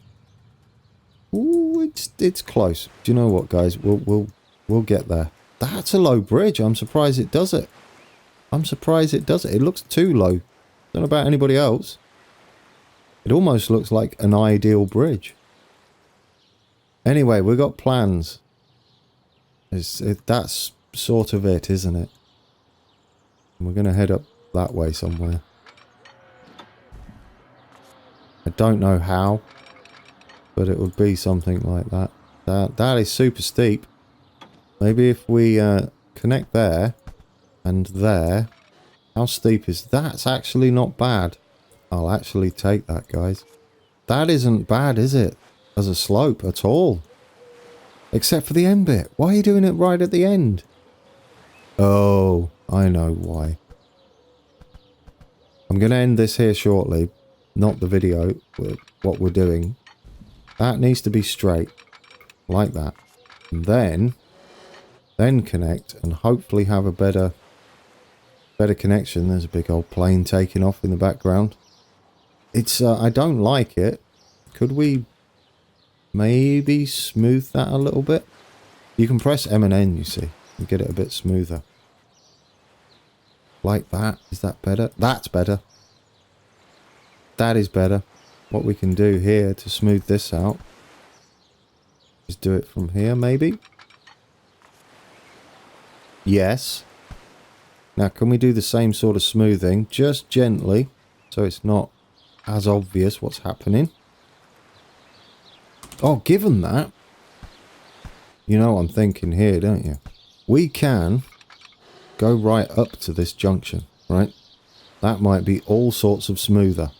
[SPEAKER 1] Ooh, it's close. Do you know what, guys? We'll get there. That's a low bridge. I'm surprised it does it. It looks too low. Don't know about anybody else. It almost looks like an ideal bridge. Anyway, we've got plans. That's sort of it, isn't it? And we're going to head up that way somewhere. I don't know how, but it would be something like that. That is super steep. Maybe if we connect there and there. How steep is that? That's actually not bad. I'll actually take that, guys. That isn't bad, is it? As a slope at all. Except for the end bit. Why are you doing it right at the end? Oh, I know why. I'm going to end this here shortly. Not the video, but what we're doing. That needs to be straight. Like that. And then connect and hopefully have a better connection. There's a big old plane taking off in the background. It's, I don't like it. Could we maybe smooth that a little bit? You can press M and N, you see, and get it a bit smoother. Like that. Is that better? That's better. That is better. What we can do here to smooth this out is do it from here, maybe? Yes. Now, can we do the same sort of smoothing, just gently, so it's not as obvious what's happening? Oh, given that, you know what I'm thinking here, don't you? We can go right up to this junction, right? That might be all sorts of smoother.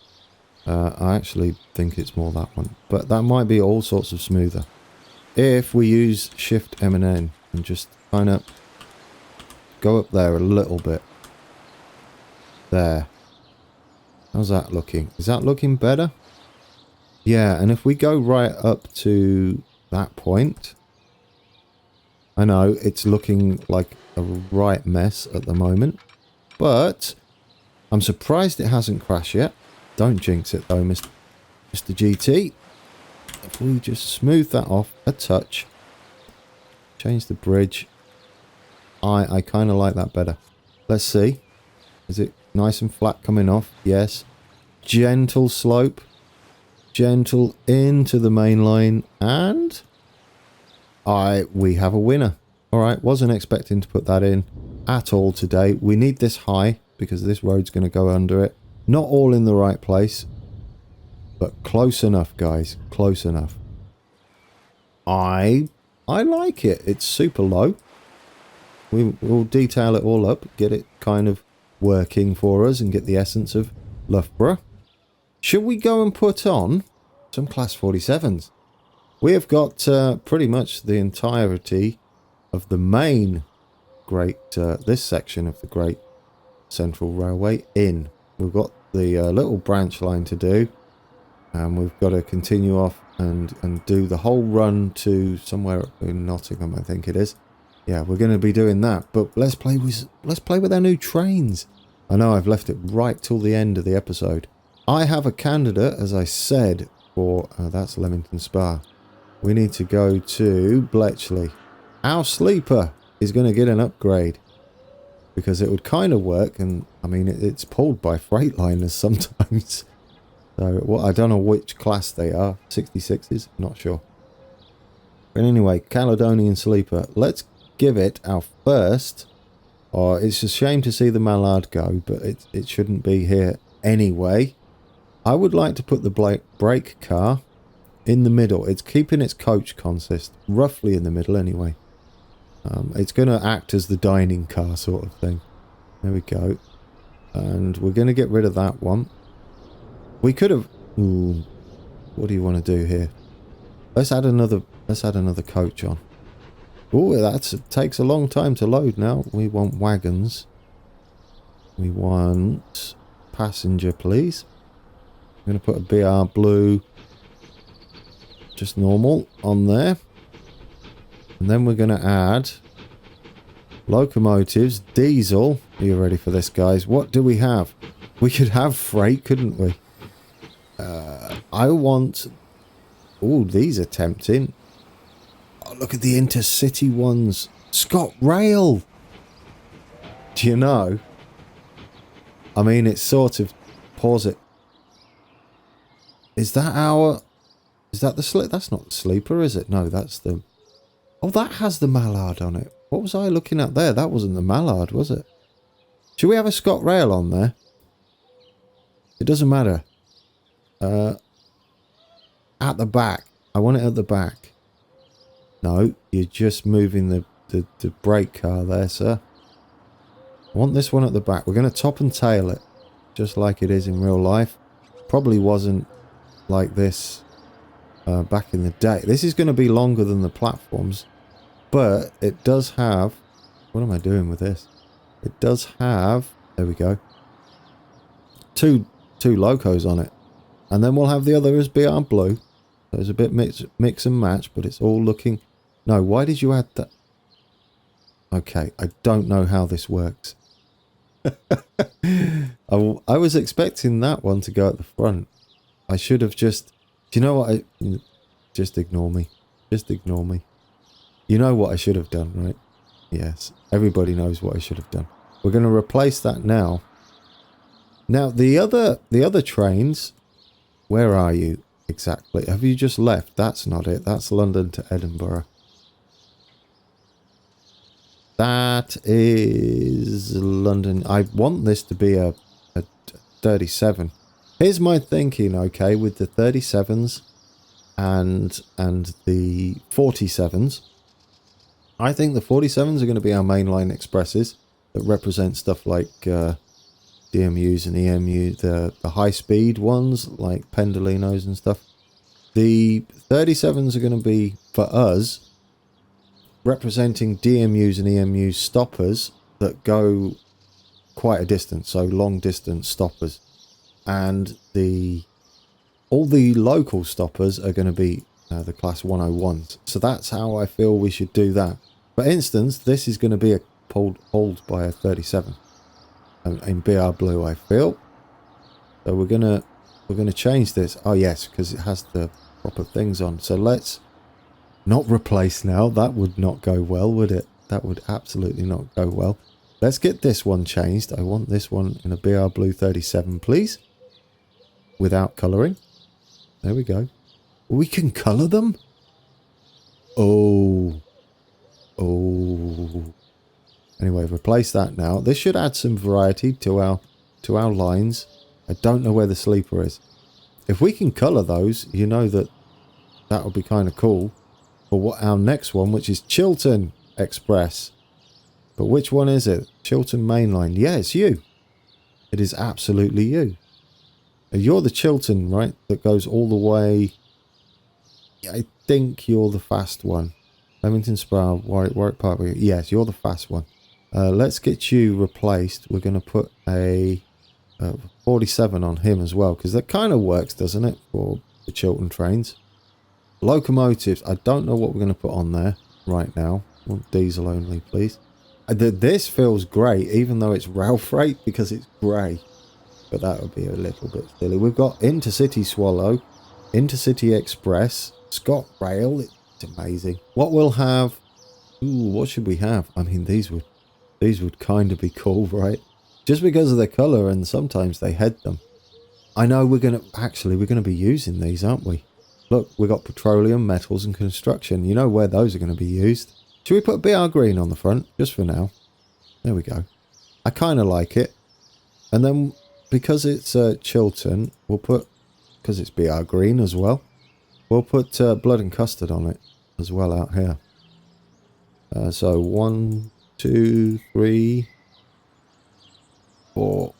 [SPEAKER 1] I actually think it's more that one, but that might be all sorts of smoother if we use Shift M and N and just kind of go up there a little bit. There. How's that looking? Is that looking better? Yeah, and if we go right up to that point, I know it's looking like a right mess at the moment, but I'm surprised it hasn't crashed yet. Don't jinx it though, Mr. GT. If we just smooth that off a touch, change the bridge. I kind of like that better. Let's see. Is it nice and flat coming off? Yes. Gentle slope. Gentle into the main line. And we have a winner. Alright, wasn't expecting to put that in at all today. We need this high because this road's going to go under it. Not all in the right place, but close enough, guys. Close enough. I like it. It's super low. We'll detail it all up, get it kind of working for us and get the essence of Loughborough. Should we go and put on some Class 47s? We have got pretty much the entirety of the main this section of the Great Central Railway in. We've got the little branch line to do, and we've got to continue off and do the whole run to somewhere up in Nottingham, I think it is. Yeah, we're going to be doing that, but let's play with our new trains. I know I've left it right till the end of the episode. I have a candidate, as I said, for that's Leamington Spa. We need to go to Bletchley. Our sleeper is going to get an upgrade because it would kind of work, and I mean it's pulled by Freightliners sometimes. So I don't know which class they are. 66s, not sure. But anyway, Caledonian sleeper. Let's give it our first. Oh, it's a shame to see the Mallard go, but it shouldn't be here anyway. I would like to put the brake car in the middle. It's keeping its coach consist roughly in the middle anyway. It's going to act as the dining car sort of thing. There we go. And we're going to get rid of that one. We could have... Ooh, what do you want to do here? Let's add another coach on. Oh, that takes a long time to load now. We want wagons. We want passenger, please. I'm going to put a BR blue, just normal, on there. And then we're going to add locomotives, diesel. Are you ready for this, guys? What do we have? We could have freight, couldn't we? I want... Oh, these are tempting. Oh, look at the intercity ones. ScotRail. Do you know? I mean, it's sort of... Pause it. Is that our... Is that the slip? That's not the sleeper, is it? No, that's the... Oh, that has the Mallard on it. What was I looking at there? That wasn't the Mallard, was it? Should we have a ScotRail on there? It doesn't matter. At the back. I want it at the back. No, you're just moving the brake car there, sir. I want this one at the back. We're going to top and tail it. Just like it is in real life. Probably wasn't like this back in the day. This is going to be longer than the platforms. But it does have... What am I doing with this? It does have... There we go. Two locos on it. And then we'll have the other as BR blue. So it's a bit mix and match, but it's all looking... No, why did you add that? Okay, I don't know how this works. I was expecting that one to go at the front. I should have just... Do you know what Just ignore me. Just ignore me. You know what I should have done, right? Yes, everybody knows what I should have done. We're going to replace that now. Now, the other trains... Where are you exactly? Have you just left? That's not it. That's London to Edinburgh. That is London. I want this to be a 37. Here's my thinking, okay, with the 37s and the 47s. I think the 47s are going to be our mainline expresses that represent stuff like DMUs and EMU, the high-speed ones like Pendolinos and stuff. The 37s are going to be, for us, representing DMUs and EMU stoppers that go quite a distance, so long-distance stoppers. And all the local stoppers are going to be the Class 101s. So that's how I feel we should do that. For instance, this is going to be pulled by a 37 in BR blue, I feel. So we're gonna change this. Oh yes, because it has the proper things on. So let's not replace now. That would not go well, would it? That would absolutely not go well. Let's get this one changed. I want this one in a BR blue 37, please. Without colouring. There we go. We can colour them? Oh. Oh. Anyway, replace that now. This should add some variety to our lines. I don't know where the sleeper is. If we can colour those, you know that would be kind of cool. For what our next one, which is Chiltern Express. But which one is it? Chiltern Mainline. Yeah, it's you. It is absolutely you. You're the Chiltern, right? That goes all the way. I think you're the fast one. Leamington Spa, Warwick Park. Yes, you're the fast one. Let's get you replaced. We're going to put a 47 on him as well, because that kind of works, doesn't it, for the Chiltern trains. Locomotives. I don't know what we're going to put on there right now. I want diesel only, please. This feels great, even though it's rail freight, because it's grey. But that would be a little bit silly. We've got Intercity Swallow, Intercity Express, ScotRail. It's amazing. What we'll have... Ooh, what should we have? I mean, these would kind of be cool, right? Just because of the colour, and sometimes they head them. I know we're going to be using these, aren't we? Look, we've got petroleum, metals and construction. You know where those are going to be used. Should we put BR green on the front? Just for now. There we go. I kind of like it. And then, because it's Chiltern, we'll put, because it's BR green as well, we'll put blood and custard on it as well out here. So 1, 2, 3, 4,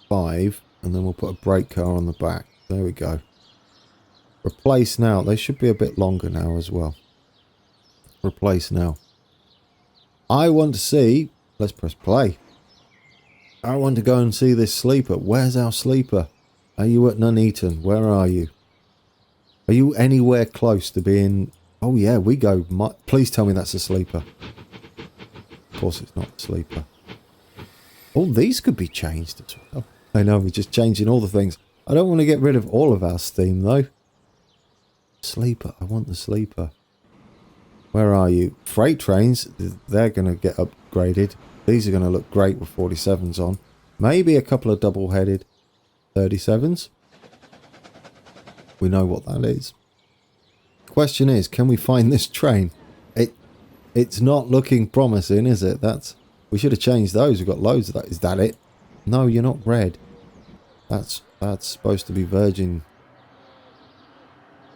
[SPEAKER 1] 5, and then we'll put a brake car on the back. There we go. Replace now. They should be a bit longer now as well. Replace now. I want to see... Let's press play. I want to go and see this sleeper. Where's our sleeper? Are you at Nuneaton? Where are you? Are you anywhere close to being... Oh yeah, we go... Please tell me that's a sleeper. Of course it's not a sleeper. All these could be changed as well. I know, we're just changing all the things. I don't want to get rid of all of our steam though. Sleeper. I want the sleeper. Where are you? Freight trains. They're going to get upgraded. These are going to look great with 47s on. Maybe a couple of double-headed 37s. We know what that is. Question is, can we find this train? It's not looking promising, is it? We should have changed those. We've got loads of that. Is that it? No, you're not red. That's supposed to be Virgin.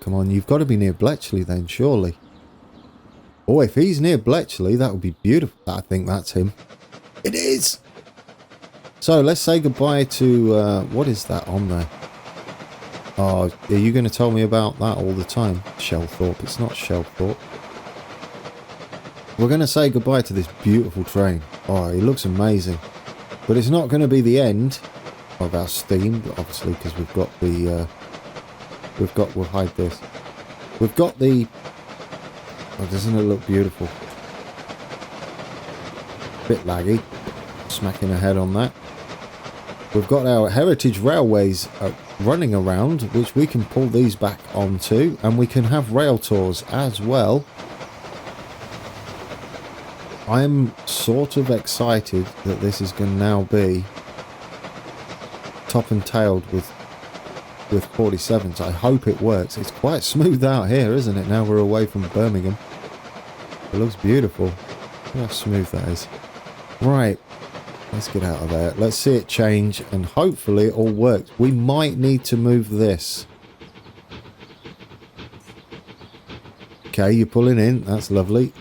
[SPEAKER 1] Come on, you've got to be near Bletchley then, surely. Oh, if he's near Bletchley, that would be beautiful. I think that's him. It is! So, let's say goodbye to... what is that on there? Oh, are you going to tell me about that all the time? Shelthorpe. It's not Shelthorpe. We're going to say goodbye to this beautiful train. Oh, it looks amazing. But it's not going to be the end of our steam, obviously, because we've got the... we'll hide this. We've got the... Oh, doesn't it look beautiful? Bit laggy. Smacking ahead on that. We've got our heritage railways running around, which we can pull these back onto, and we can have rail tours as well. I'm sort of excited that this is going to now be top and tailed with 47s. I hope it works. It's quite smooth out here, isn't it? Now we're away from Birmingham. It looks beautiful. Look how smooth that is. Right. Let's get out of there. Let's see it change, and hopefully it all works. We might need to move this. Okay, you're pulling in. That's lovely.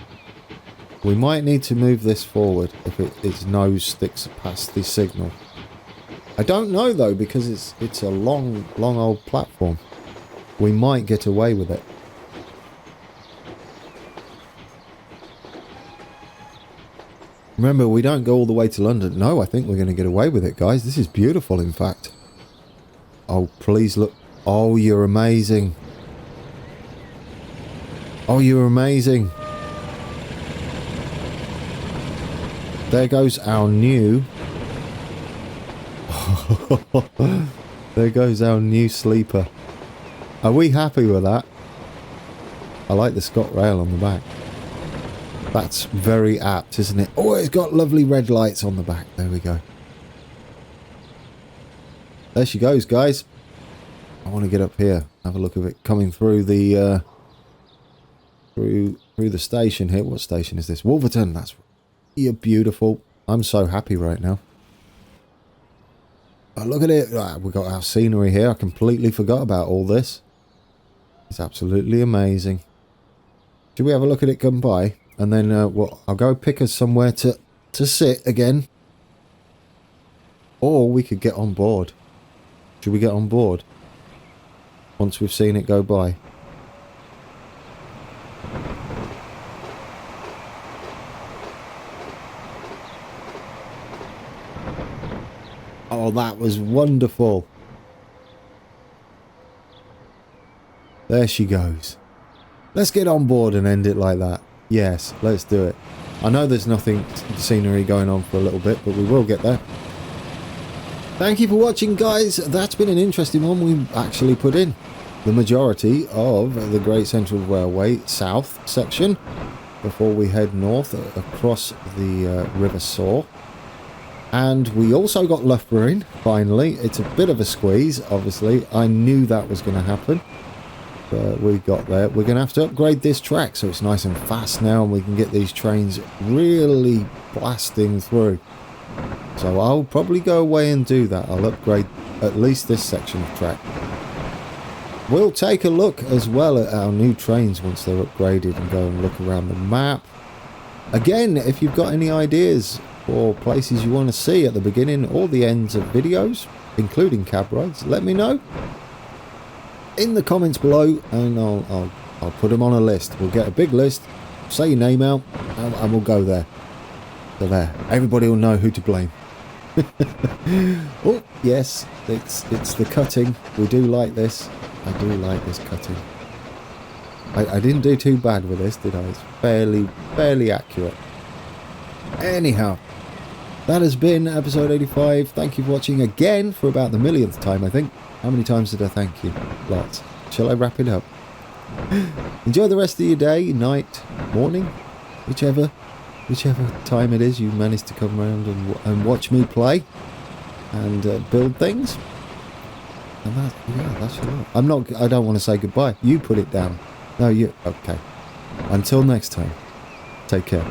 [SPEAKER 1] We might need to move this forward if its nose sticks past the signal. I don't know though, because it's a long old platform. We might get away with it. Remember, we don't go all the way to London. No, I think we're going to get away with it, guys. This is beautiful, in fact. Oh, please look. Oh, you're amazing. Oh, you're amazing. there goes our new... there goes our new sleeper. Are we happy with that? I like the Scott rail on the back. That's very apt, isn't it? Oh, it's got lovely red lights on the back. There we go. There she goes, guys. I want to get up here, have a look at it coming through the through the station here. What station is this? Wolverhampton. That's... You're beautiful. I'm so happy right now. Oh, look at it. We've got our scenery here. I completely forgot about all this. It's absolutely amazing. Should we have a look at it come by? And then I'll go pick us somewhere to sit again. Or we could get on board. Should we get on board? Once we've seen it go by. Oh, that was wonderful. There she goes. Let's get on board and end it like that. Yes, let's do it. I know there's nothing scenery going on for a little bit, but we will get there. Thank you for watching, guys. That's been an interesting one. We actually put in the majority of the Great Central Railway South section before we head north across the River Soar. And we also got Loughborough in, finally. It's a bit of a squeeze, obviously. I knew that was going to happen. But we got there. We're going to have to upgrade this track so it's nice and fast now, and we can get these trains really blasting through. So I'll probably go away and do that. I'll upgrade at least this section of track. We'll take a look as well at our new trains once they're upgraded and go and look around the map. Again, if you've got any ideas or places you want to see at the beginning or the ends of videos, including cab rides, let me know in the comments below, and I'll put them on a list. We'll get a big list, say your name out, and we'll go there. So there, everybody will know who to blame. Oh yes, it's the cutting. We do like this. I do like this cutting. I didn't do too bad with this, did I? It's fairly accurate. Anyhow, that has been episode 85. Thank you for watching again for about the millionth time, I think. How many times did I thank you? Lots. Shall I wrap it up? Enjoy the rest of your day, night, morning, whichever time it is you manage to come around and watch me play and build things. And that's your lot. I don't want to say goodbye. You put it down. No, you. Okay. Until next time. Take care.